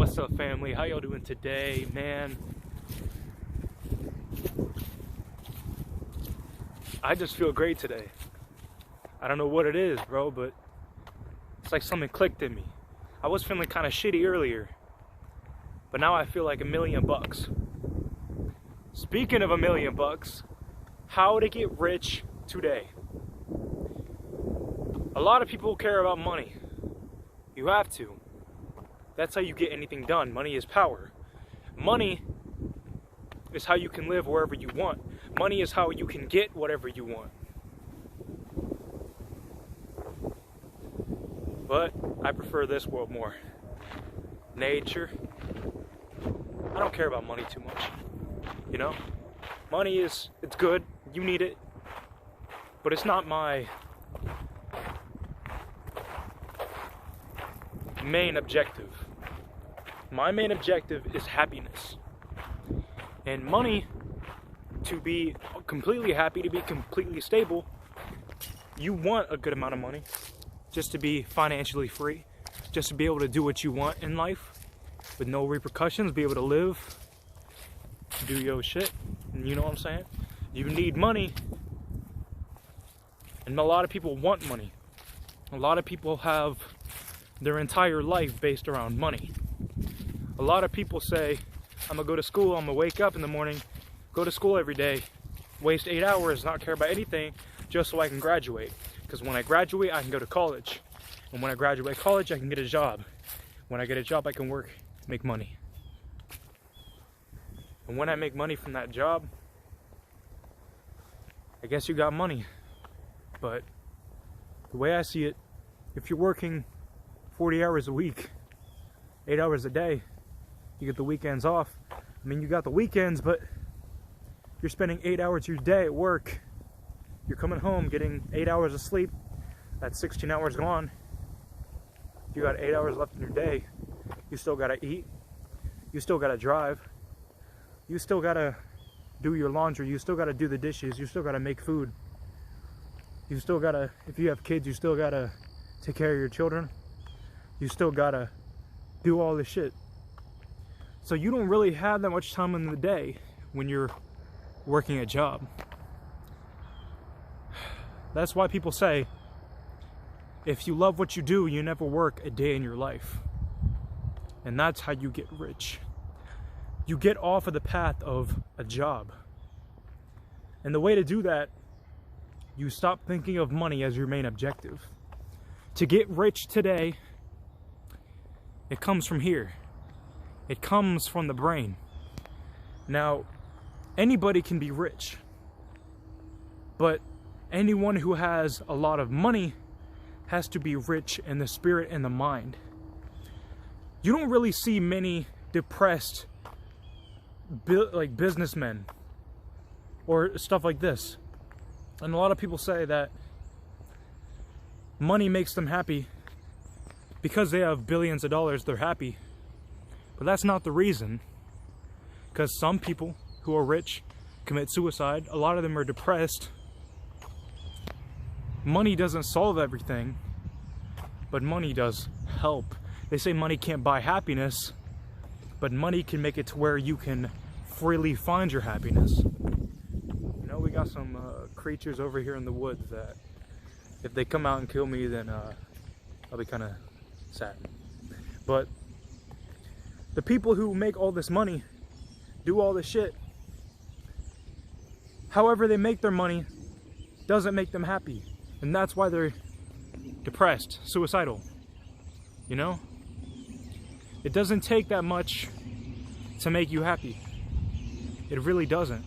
What's up, family? How y'all doing today, man? I just feel great today. I don't know what it is, bro, but it's like something clicked in me. I was feeling kind of shitty earlier, but now I feel like $1,000,000. Speaking of $1,000,000, how to get rich today. A lot of people care about money. You have to. That's how you get anything done. Money is power. Money is how you can live wherever you want. Money is how you can get whatever you want. But I prefer this world more. Nature. I don't care about money too much. You know? Money it's good. You need it. But it's not my main objective. My main objective is happiness. And money, to be completely happy, to be completely stable, you want a good amount of money just to be financially free, just to be able to do what you want in life with no repercussions, be able to live, do your shit. You know what I'm saying? You need money. And a lot of people want money. A lot of people have their entire life based around money. A lot of people say, I'm gonna go to school, I'm gonna wake up in the morning, go to school every day, waste 8 hours, not care about anything, just so I can graduate. Because when I graduate, I can go to college. And when I graduate college, I can get a job. When I get a job, I can work, make money. And when I make money from that job, I guess you got money. But the way I see it, if you're working 40 hours a week, 8 hours a day, you get the weekends off. I mean, you got the weekends, but you're spending 8 hours of your day at work. You're coming home, getting 8 hours of sleep. That's 16 hours gone. You got 8 hours left in your day. You still gotta eat. You still gotta drive. You still gotta do your laundry. You still gotta do the dishes. You still gotta make food. You still gotta, if you have kids, you still gotta take care of your children. You still gotta do all this shit. So you don't really have that much time in the day when you're working a job. That's why people say, if you love what you do, you never work a day in your life. And that's how you get rich. You get off of the path of a job. And the way to do that, you stop thinking of money as your main objective. To get rich today, it comes from here. It comes from the brain. Now, anybody can be rich, but anyone who has a lot of money has to be rich in the spirit and the mind. You don't really see many depressed businessmen or stuff like this. And a lot of people say that money makes them happy. Because they have billions of dollars, they're happy. But that's not the reason. Because some people who are rich commit suicide. A lot of them are depressed. Money doesn't solve everything, but money does help. They say money can't buy happiness, but money can make it to where you can freely find your happiness. You know, we got some creatures over here in the woods that if they come out and kill me, then I'll be kind of sad. But the people who make all this money, do all this shit, however they make their money doesn't make them happy. And that's why they're depressed, suicidal. You know? It doesn't take that much to make you happy. It really doesn't.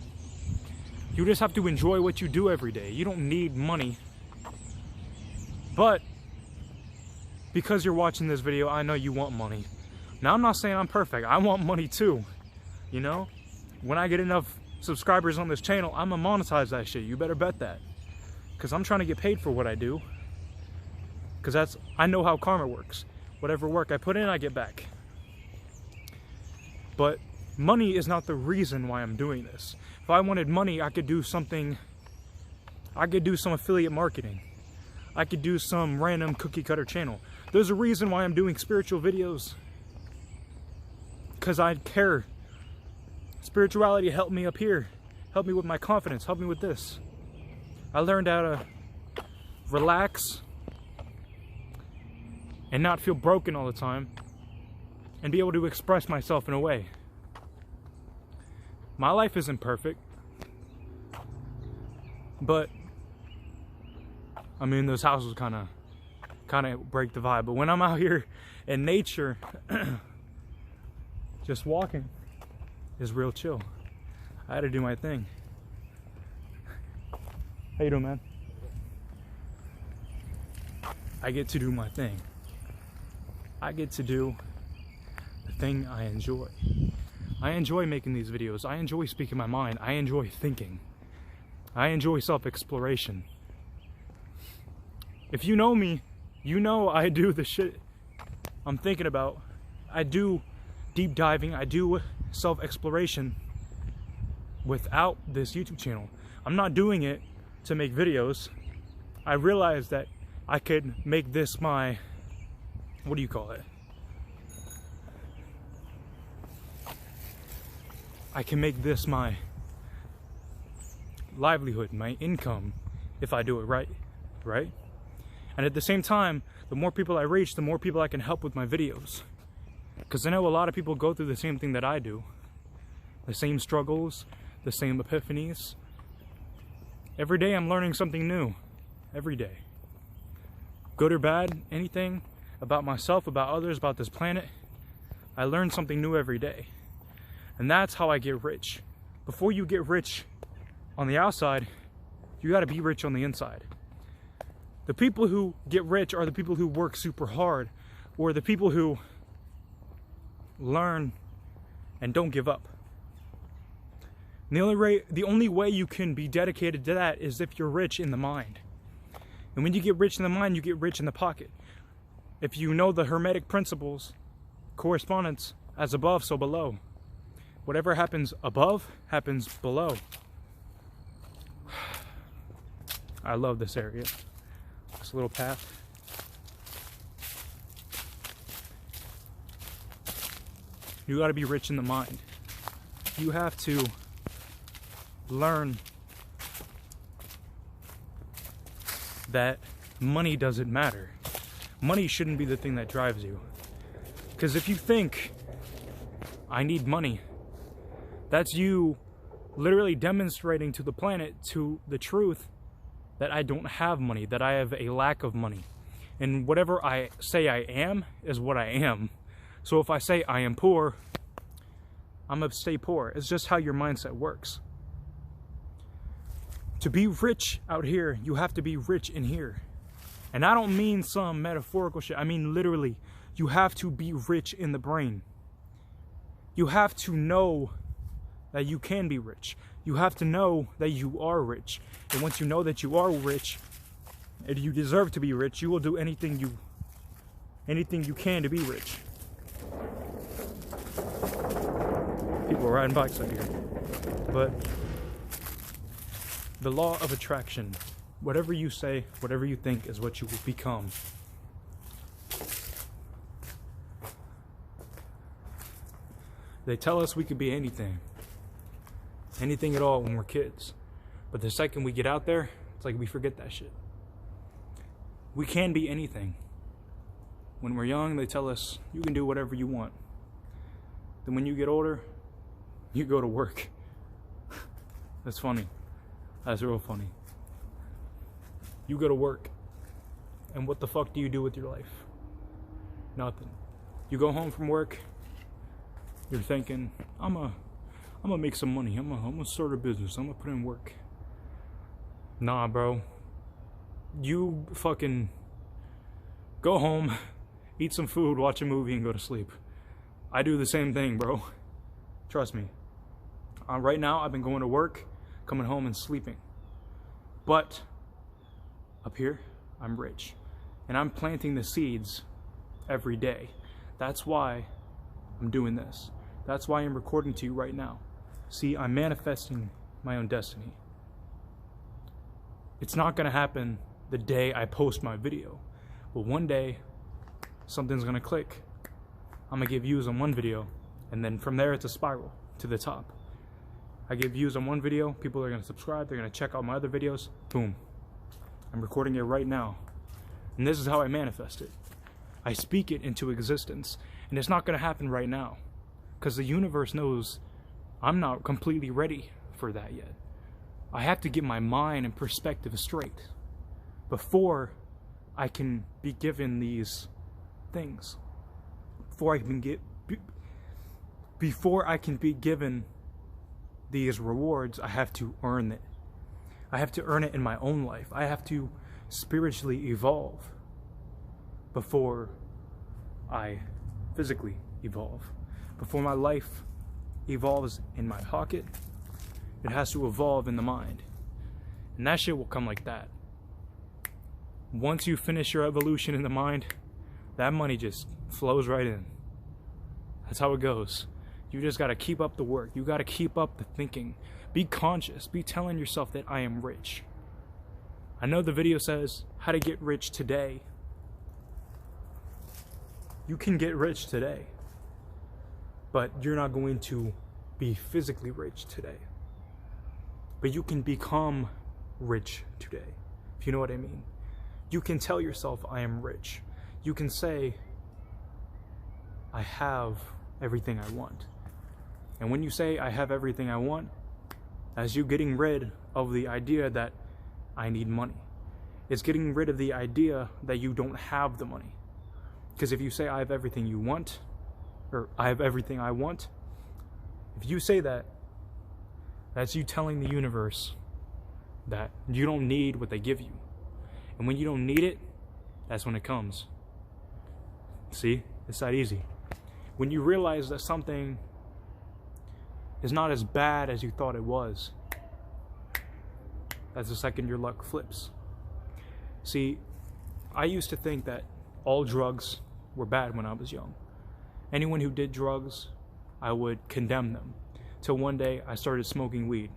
You just have to enjoy what you do every day. You don't need money. But because you're watching this video, I know you want money. Now, I'm not saying I'm perfect. I want money too. You know? When I get enough subscribers on this channel, I'm gonna monetize that shit. You better bet that. Because I'm trying to get paid for what I do. Because I know how karma works. Whatever work I put in, I get back. But money is not the reason why I'm doing this. If I wanted money, I could do something. I could do some affiliate marketing. I could do some random cookie cutter channel. There's a reason why I'm doing spiritual videos. because I care. Spirituality helped me up here, helped me with my confidence, helped me with this. I learned how to relax and not feel broken all the time and be able to express myself in a way. My life isn't perfect, but I mean, those houses kind of break the vibe. But when I'm out here in nature, just walking is real chill. I had to do my thing. How you doing, man? I get to do my thing. I get to do the thing I enjoy. I enjoy making these videos. I enjoy speaking my mind. I enjoy thinking. I enjoy self-exploration. If you know me, you know I do the shit I'm thinking about. I do deep diving. I do self-exploration without this YouTube channel. I'm not doing it to make videos. I realized that I could make this my, what do you call it? I can make this my livelihood, my income, if I do it right? And at the same time, the more people I reach, the more people I can help with my videos. Because I know a lot of people go through the same thing that I do. The same struggles, the same epiphanies. Every day I'm learning something new. Every day. Good or bad, anything about myself, about others, about this planet, I learn something new every day. And that's how I get rich. Before you get rich on the outside, you gotta be rich on the inside. The people who get rich are the people who work super hard, or the people who learn and don't give up. And the only way you can be dedicated to that is if you're rich in the mind. And when you get rich in the mind, you get rich in the pocket. If you know the Hermetic principles, correspondence, as above, so below. Whatever happens above, happens below. I love this area. This little path. You gotta be rich in the mind. You have to learn that money doesn't matter. Money shouldn't be the thing that drives you. Because if you think, I need money, that's you literally demonstrating to the planet, to the truth, that I don't have money, that I have a lack of money. And whatever I say I am is what I am. So if I say I am poor, I'm gonna stay poor. It's just how your mindset works. To be rich out here, you have to be rich in here. And I don't mean some metaphorical shit. I mean literally, you have to be rich in the brain. You have to know that you can be rich. You have to know that you are rich. And once you know that you are rich, and you deserve to be rich, you will do anything you can to be rich. People are riding bikes out here. But the law of attraction, whatever you say, whatever you think is what you will become. They tell us we could be anything. Anything at all when we're kids. But the second we get out there, it's like we forget that shit. We can be anything. When we're young, they tell us you can do whatever you want. Then when you get older, you go to work. That's funny. That's real funny. You go to work. And what the fuck do you do with your life? Nothing. You go home from work, you're thinking, I'm gonna make some money. I'm gonna start a business. I'm gonna put in work. Nah, bro. You fucking go home, eat some food, watch a movie, and go to sleep. I do the same thing, bro. Trust me. Right now, I've been going to work, coming home, and sleeping. But up here, I'm rich. And I'm planting the seeds every day. That's why I'm doing this. That's why I'm recording to you right now. See, I'm manifesting my own destiny. It's not gonna happen the day I post my video. But one day, something's gonna click. I'm gonna get views on one video, And then from there, it's a spiral to the top. I get views on one video, people are going to subscribe, they're going to check out my other videos, boom. I'm recording it right now. And this is how I manifest it. I speak it into existence. And it's not going to happen right now. Because the universe knows I'm not completely ready for that yet. I have to get my mind and perspective straight before I can be given these things. Before I can be given these rewards, I have to earn it. I have to earn it in my own life. I have to spiritually evolve before I physically evolve. Before my life evolves in my pocket, it has to evolve in the mind. And that shit will come like that. Once you finish your evolution in the mind, that money just flows right in. That's how it goes. You just gotta keep up the work. You gotta keep up the thinking. Be conscious. Be telling yourself that I am rich. I know the video says how to get rich today. You can get rich today, but you're not going to be physically rich today. But you can become rich today, if you know what I mean. You can tell yourself, I am rich. You can say, I have everything I want. And when you say, I have everything I want, that's you getting rid of the idea that I need money. It's getting rid of the idea that you don't have the money. Because if you say, I have everything you want, or I have everything I want, if you say that, that's you telling the universe that you don't need what they give you. And when you don't need it, that's when it comes. See? It's that easy. When you realize that something is not as bad as you thought it was, that's the second your luck flips. See, I used to think that all drugs were bad when I was young. Anyone who did drugs, I would condemn them. Till one day I started smoking weed.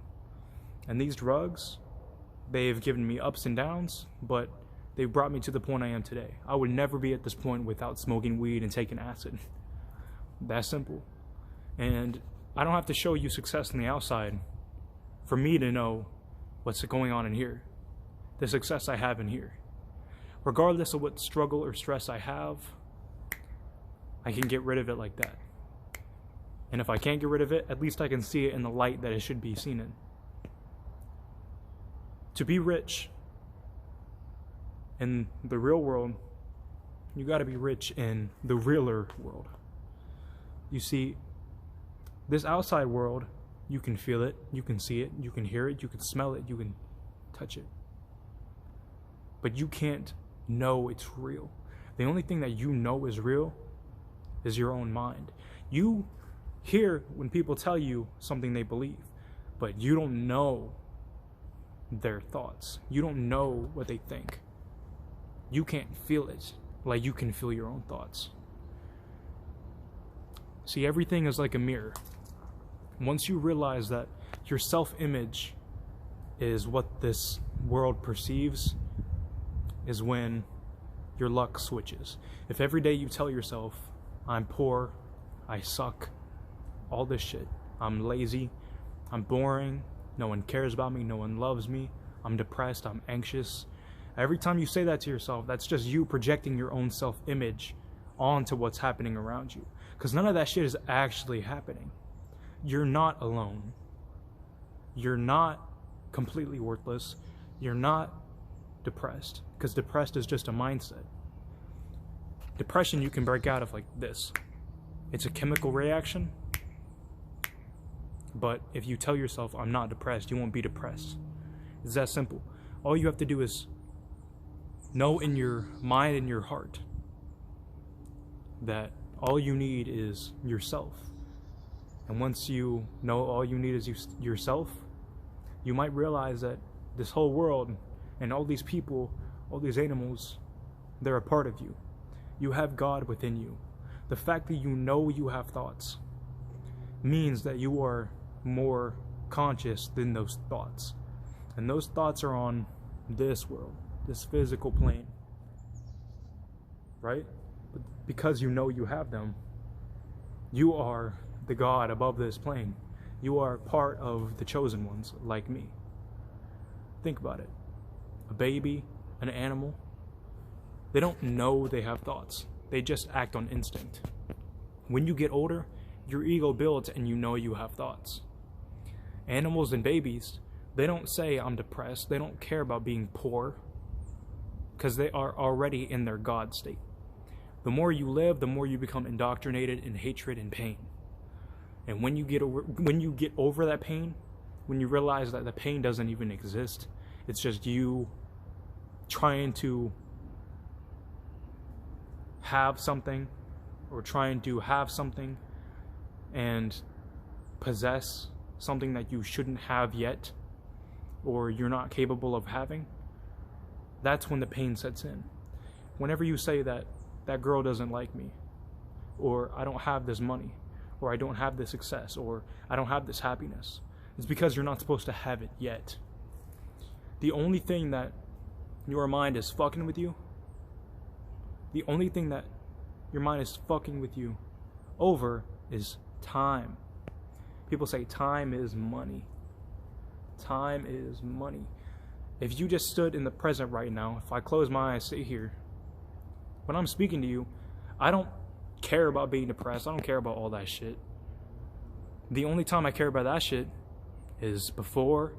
And these drugs, they've given me ups and downs, but they brought me to the point I am today. I would never be at this point without smoking weed and taking acid. That simple. And I don't have to show you success on the outside for me to know what's going on in here. The success I have in here. Regardless of what struggle or stress I have, I can get rid of it like that. And if I can't get rid of it, at least I can see it in the light that it should be seen in. To be rich in the real world, you gotta be rich in the realer world. You see, this outside world, you can feel it, you can see it, you can hear it, you can smell it, you can touch it. But you can't know it's real. The only thing that you know is real is your own mind. You hear when people tell you something they believe, but you don't know their thoughts. You don't know what they think. You can't feel it like you can feel your own thoughts. See, everything is like a mirror. Once you realize that your self-image is what this world perceives, is when your luck switches. If every day you tell yourself, I'm poor, I suck, all this shit, I'm lazy, I'm boring, no one cares about me, no one loves me, I'm depressed, I'm anxious. Every time you say that to yourself, that's just you projecting your own self-image onto what's happening around you. Because none of that shit is actually happening. You're not alone. You're not completely worthless. You're not depressed. Because depressed is just a mindset. Depression you can break out of like this. It's a chemical reaction. But if you tell yourself, I'm not depressed, you won't be depressed. It's that simple. All you have to do is know in your mind and your heart that all you need is yourself. And once you know all you need is yourself, you might realize that this whole world and all these people, all these animals, they're a part of you. You have God within you. The fact that you know you have thoughts means that you are more conscious than those thoughts. And those thoughts are on this world, this physical plane. Right? But because you know you have them, you are the God above this plane. You are part of the chosen ones, like me. Think about it. A baby, an animal, they don't know they have thoughts. They just act on instinct. When you get older, your ego builds and you know you have thoughts. Animals and babies, they don't say, I'm depressed. They don't care about being poor because they are already in their God state. The more you live, the more you become indoctrinated in hatred and pain. And when you get over that pain, when you realize that the pain doesn't even exist, it's just you trying to have something, or trying to have something and possess something that you shouldn't have yet, or you're not capable of having, that's when the pain sets in. Whenever you say that that girl doesn't like me, or I don't have this money, or I don't have this success, or I don't have this happiness, it's because you're not supposed to have it yet. The only thing that your mind is fucking with you, the only thing that your mind is fucking with you over is time. People say time is money. Time is money. If you just stood in the present right now, if I close my eyes, sit here, when I'm speaking to you, I don't care about being depressed. I don't care about all that shit. The only time I care about that shit is before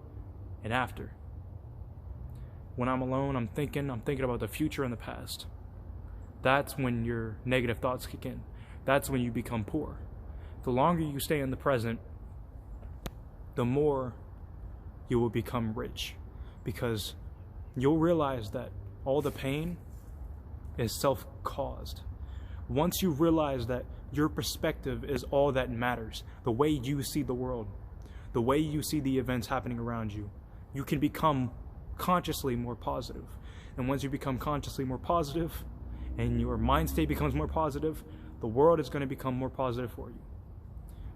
and after. When I'm alone, I'm thinking about the future and the past. That's when your negative thoughts kick in. That's when you become poor. The longer you stay in the present, the more you will become rich, because you'll realize that all the pain is self-caused. Once you realize that your perspective is all that matters, the way you see the world, the way you see the events happening around you, you can become consciously more positive. And once you become consciously more positive and your mind state becomes more positive, the world is going to become more positive for you.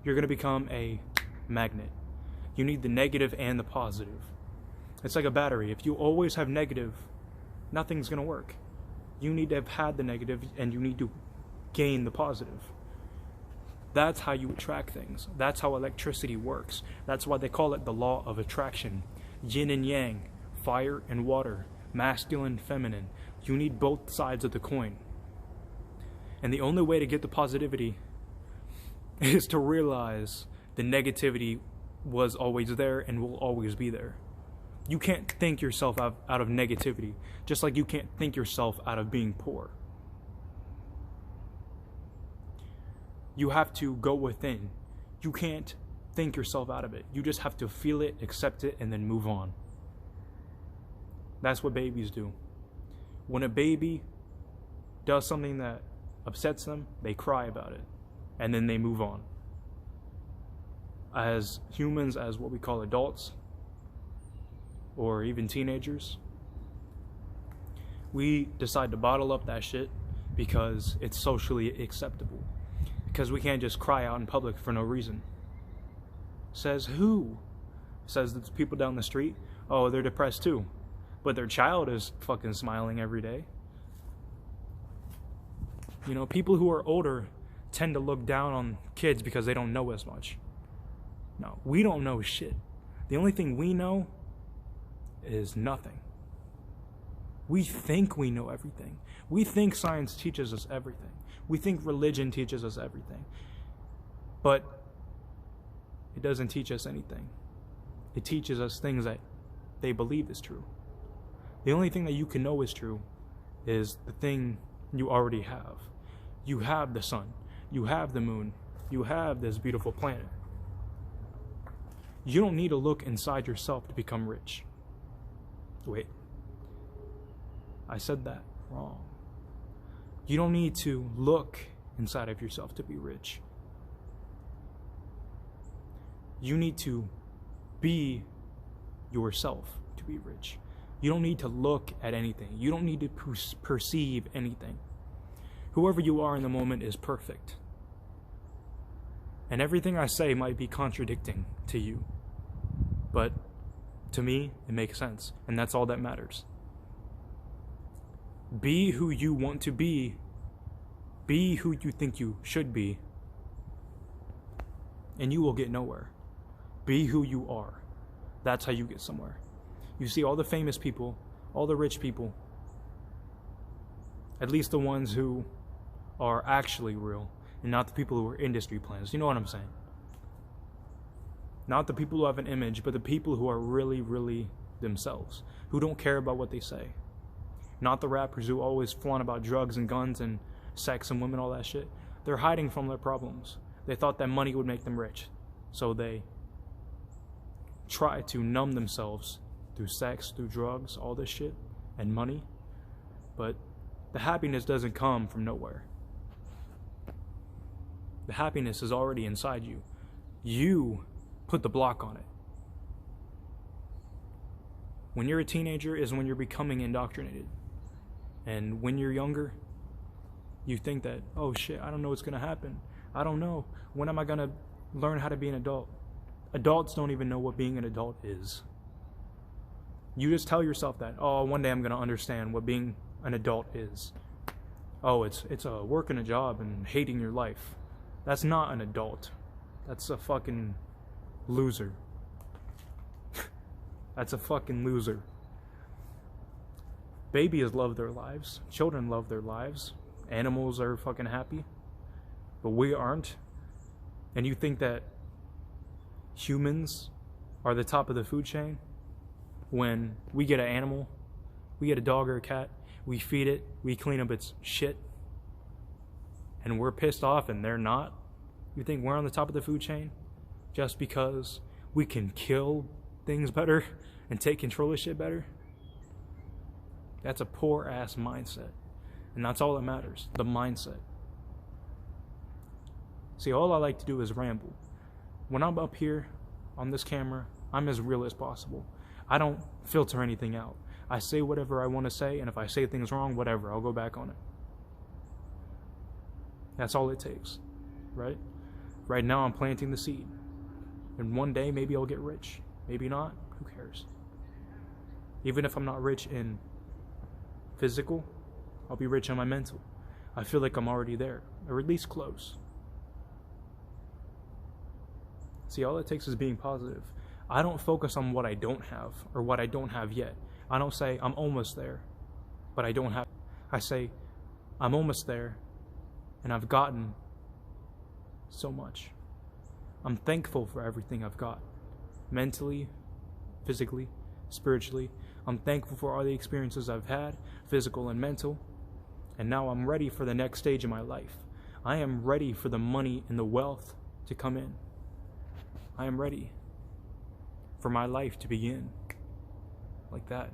You're going to become a magnet. You need the negative and the positive. It's like a battery. If you always have negative, nothing's going to work. You need to have had the negative and you need to gain the positive. That's how you attract things. That's how electricity works. That's why they call it the law of attraction. Yin and yang, fire and water, masculine, feminine. You need both sides of the coin. And the only way to get the positivity is to realize the negativity was always there and will always be there. You can't think yourself out of negativity, just like you can't think yourself out of being poor. You have to go within. You can't think yourself out of it. You just have to feel it, accept it, and then move on. That's what babies do. When a baby does something that upsets them, they cry about it, and then they move on. As humans, as what we call adults, or even teenagers, we decide to bottle up that shit because it's socially acceptable. Because we can't just cry out in public for no reason. Says who? Says the people down the street, oh, they're depressed too. But their child is fucking smiling every day. You know, people who are older tend to look down on kids because they don't know as much. No, we don't know shit. The only thing we know is nothing. We think we know everything. We think science teaches us everything. We think religion teaches us everything. But it doesn't teach us anything. It teaches us things that they believe is true. The only thing that you can know is true is the thing you already have. You have the sun. You have the moon. You have this beautiful planet. You don't need to look inside yourself to become rich. Wait. I said that wrong. You don't need to look inside of yourself to be rich. You need to be yourself to be rich. You don't need to look at anything. You don't need to perceive anything. Whoever you are in the moment is perfect. And everything I say might be contradicting to you. But to me, it makes sense. And that's all that matters. Be who you want to be. Be who you think you should be. and you will get nowhere. Be who you are. That's how you get somewhere. You see all the famous people, all the rich people, at least the ones who are actually real, and not the people who are industry plans. You know what I'm saying? Not the people who have an image, but the people who are really, really themselves, who don't care about what they say. Not the rappers who always flaunt about drugs and guns and sex and women, all that shit. They're hiding from their problems. They thought that money would make them rich, so they try to numb themselves through sex, through drugs, all this shit, and money. But the happiness doesn't come from nowhere. The happiness is already inside you. You put the block on it. When you're a teenager is when you're becoming indoctrinated. And when you're younger, you think that, oh shit, I don't know what's gonna happen. I don't know. When am I gonna learn how to be an adult? Adults don't even know what being an adult is. You just tell yourself that, oh, one day I'm gonna understand what being an adult is. Oh, it's a working a job and hating your life. That's not an adult. That's a fucking loser. That's a fucking loser. Babies love their lives. Children love their lives. Animals are fucking happy. But we aren't. And you think that humans are the top of the food chain? When we get an animal, we get a dog or a cat, we feed it, we clean up its shit, and we're pissed off and they're not? You think we're on the top of the food chain just because we can kill things better and take control of shit better? That's a poor ass mindset. And that's all that matters, the mindset. See, all I like to do is ramble. When I'm up here on this camera, I'm as real as possible. I don't filter anything out. I say whatever I want to say, and if I say things wrong, whatever, I'll go back on it. That's all it takes, right? Right now I'm planting the seed. And one day maybe I'll get rich. Maybe not, who cares? Even if I'm not rich in physical, I'll be rich in my mental. I feel like I'm already there, or at least close. See, all it takes is being positive. I don't focus on what I don't have, or what I don't have yet. I don't say, I'm almost there, but I don't have. I say, I'm almost there, and I've gotten so much. I'm thankful for everything I've got. Mentally, physically, spiritually. I'm thankful for all the experiences I've had, physical and mental. And now I'm ready for the next stage of my life. I am ready for the money and the wealth to come in. I am ready for my life to begin. Like that.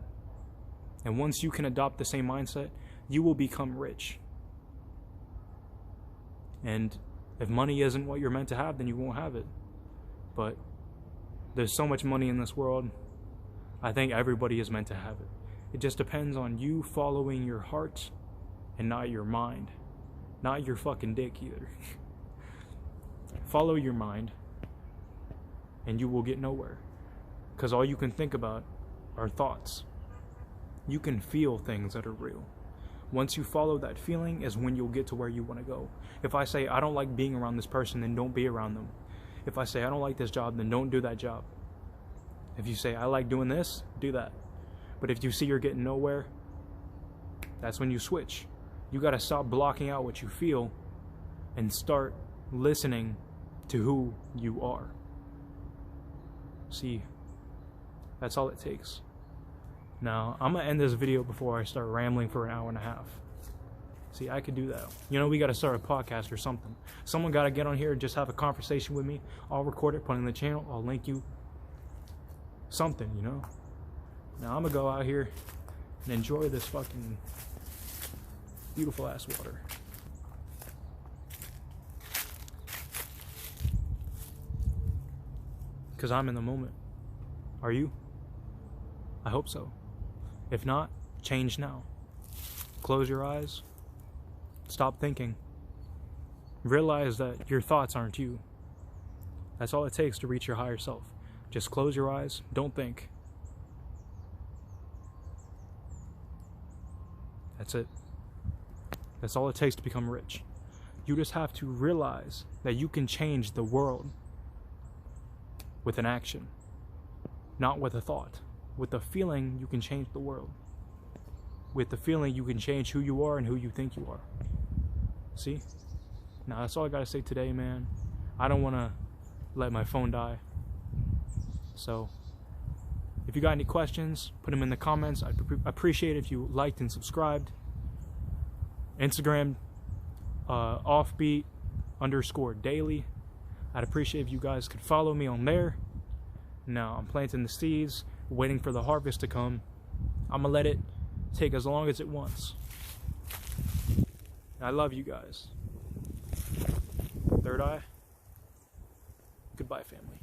And once you can adopt the same mindset, you will become rich. And if money isn't what you're meant to have, then you won't have it. But there's so much money in this world, I think everybody is meant to have it. It just depends on you following your heart and not your mind. Not your fucking dick either. Follow your mind and you will get nowhere. Because all you can think about are thoughts. You can feel things that are real. Once you follow that feeling is when you'll get to where you want to go. If I say I don't like being around this person, then don't be around them. If I say I don't like this job, then don't do that job. If you say I like doing this, do that. But if you see you're getting nowhere, that's when you switch. You got to stop blocking out what you feel and start listening to who you are. See, that's all it takes. Now, I'm going to end this video before I start rambling for an hour and a half. See, I could do that. You know, we got to start a podcast or something. Someone got to get on here and just have a conversation with me. I'll record it, put it in the channel. I'll link you. Something, you know. Now, I'm going to go out here and enjoy this fucking beautiful ass water. Because I'm in the moment. Are you? I hope so. If not, change now. Close your eyes. Stop thinking. Realize that your thoughts aren't you. That's all it takes to reach your higher self. Just close your eyes. Don't think. That's it. That's all it takes to become rich. You just have to realize that you can change the world with an action, not with a thought. With the feeling, you can change the world. With the feeling, you can change who you are and who you think you are. See? Now, that's all I gotta say today, man. I don't want to let my phone die. So, if you got any questions, put them in the comments. I'd appreciate it if you liked and subscribed. Instagram, offbeat_daily. I'd appreciate if you guys could follow me on there. Now, I'm planting the seeds, waiting for the harvest to come. I'm gonna let it take as long as it wants. I love you guys. Third eye. Goodbye, family.